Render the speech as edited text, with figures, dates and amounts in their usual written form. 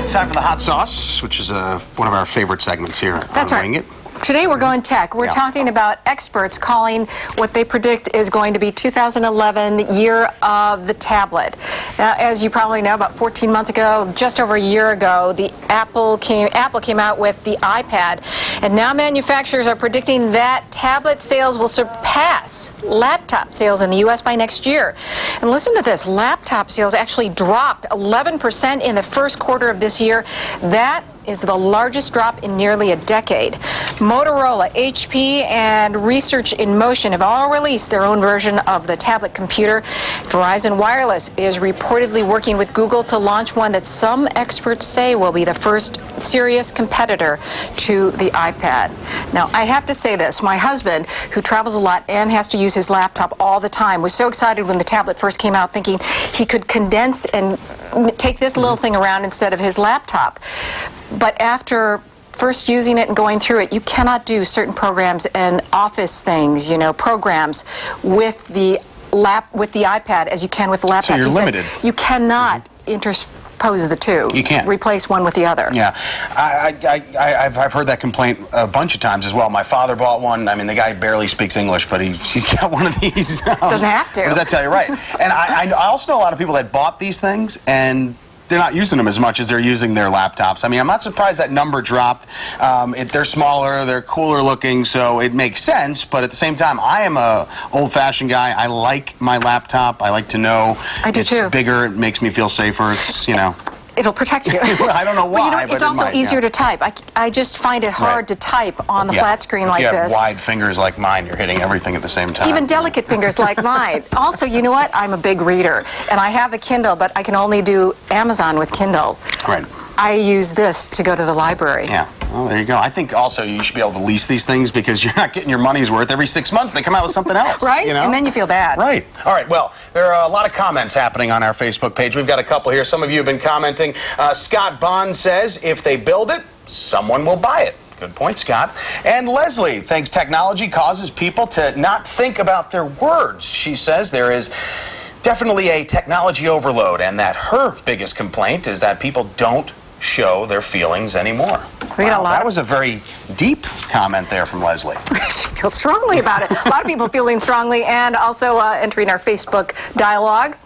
It's time for the hot sauce, which is one of our favorite segments here. That's right. Wing It. Today we're going tech. We're talking about experts calling what they predict is going to be 2011 year of the tablet. Now, as you probably know, about 14 months ago, just over a year ago, Apple came out with the iPad, and now manufacturers are predicting that tablet sales will surpass laptop sales in the U.S. by next year. And listen to this: laptop sales actually dropped 11% in the first quarter of this year. That is the largest drop in nearly a decade. Motorola, HP, and Research in Motion have all released their own version of the tablet computer. Verizon Wireless is reportedly working with Google to launch one that some experts say will be the first serious competitor to the iPad. Now, I have to say this. My husband, who travels a lot and has to use his laptop all the time, was so excited when the tablet first came out, thinking he could condense and take this little thing around instead of his laptop. But after first using it and going through it, you cannot do certain programs and office things, programs with the iPad as you can with the laptop. So you're limited. You cannot interpose the two. You can't replace one with the other. Yeah, I've heard that complaint a bunch of times as well. My father bought one. I mean, the guy barely speaks English, but he's got one of these. Doesn't have to. What does that tell you? Right. And I also know a lot of people that bought these things and they're not using them as much as they're using their laptops. I mean, I'm not surprised that number dropped. They're smaller, they're cooler looking, so it makes sense. But at the same time, I am a old-fashioned guy. I like my laptop. I like to know it's bigger. It makes me feel safer. It's, It'll protect you. I don't know why, but it's also easier to type. I just find it hard to type on the flat screen like this. If you have wide fingers like mine, you're hitting everything at the same time. Even delicate fingers like mine. Also, you know what? I'm a big reader, and I have a Kindle, but I can only do Amazon with Kindle. Right. I use this to go to the library. Yeah. Well, there you go. I think also you should be able to lease these things because you're not getting your money's worth. Every 6 months they come out with something else. Right? And then you feel bad. Right. All right. Well, there are a lot of comments happening on our Facebook page. We've got a couple here. Some of you have been commenting. Scott Bond says, if they build it, someone will buy it. Good point, Scott. And Leslie thinks technology causes people to not think about their words. She says there is definitely a technology overload, and that her biggest complaint is that people don't show their feelings anymore. That was a very deep comment there from Leslie. She feels strongly about it. A lot of people feeling strongly and also entering our Facebook dialogue.